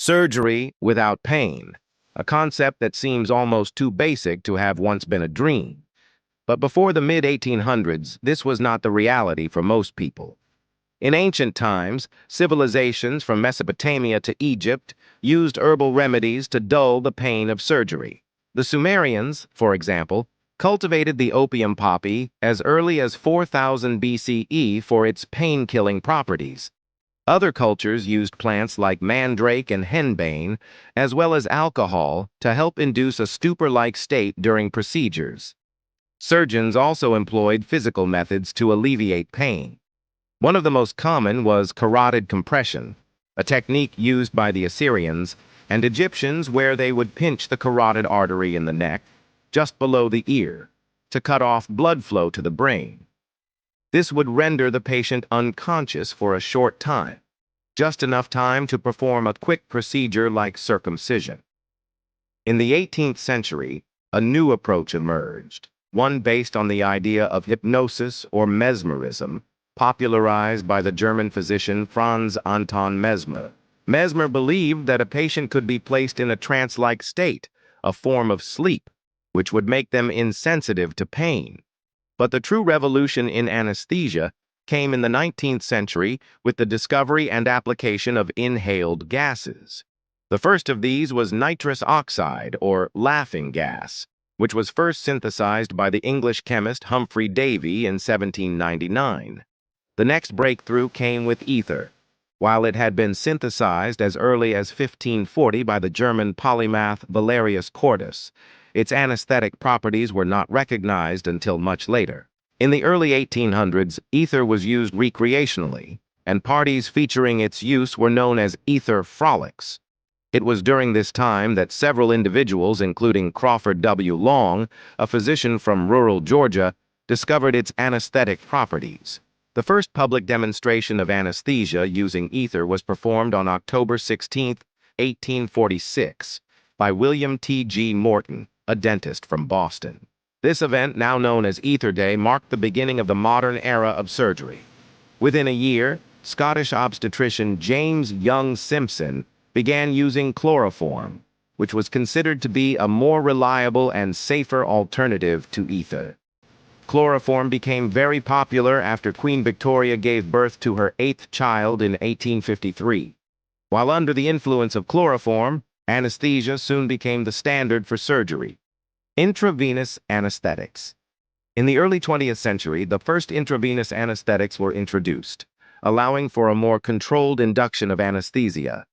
Surgery without pain, a concept that seems almost too basic to have once been a dream. But before the mid-1800s, this was not the reality for most people. In ancient times, civilizations from Mesopotamia to Egypt used herbal remedies to dull the pain of surgery. The Sumerians, for example, cultivated the opium poppy as early as 4000 BCE for its pain-killing properties. Other cultures used plants like mandrake and henbane, as well as alcohol, to help induce a stupor-like state during procedures. Surgeons also employed physical methods to alleviate pain. One of the most common was carotid compression, a technique used by the Assyrians and Egyptians where they would pinch the carotid artery in the neck, just below the ear, to cut off blood flow to the brain. This would render the patient unconscious for a short time, just enough time to perform a quick procedure like circumcision. In the 18th century, a new approach emerged, one based on the idea of hypnosis or mesmerism, popularized by the German physician Franz Anton Mesmer. Mesmer believed that a patient could be placed in a trance-like state, a form of sleep, which would make them insensitive to pain. But the true revolution in anesthesia came in the 19th century with the discovery and application of inhaled gases. The first of these was nitrous oxide, or laughing gas, which was first synthesized by the English chemist Humphrey Davy in 1799. The next breakthrough came with ether. While it had been synthesized as early as 1540 by the German polymath Valerius Cordus, its anesthetic properties were not recognized until much later. In the early 1800s, ether was used recreationally, and parties featuring its use were known as ether frolics. It was during this time that several individuals, including Crawford W. Long, a physician from rural Georgia, discovered its anesthetic properties. The first public demonstration of anesthesia using ether was performed on October 16, 1846, by William T. G. Morton, a dentist from Boston. This event, now known as Ether Day, marked the beginning of the modern era of surgery. Within a year, Scottish obstetrician James Young Simpson began using chloroform, which was considered to be a more reliable and safer alternative to ether. Chloroform became very popular after Queen Victoria gave birth to her 8th child in 1853. While under the influence of chloroform, anesthesia soon became the standard for surgery. Intravenous anesthetics. In the early 20th century, the first intravenous anesthetics were introduced, allowing for a more controlled induction of anesthesia.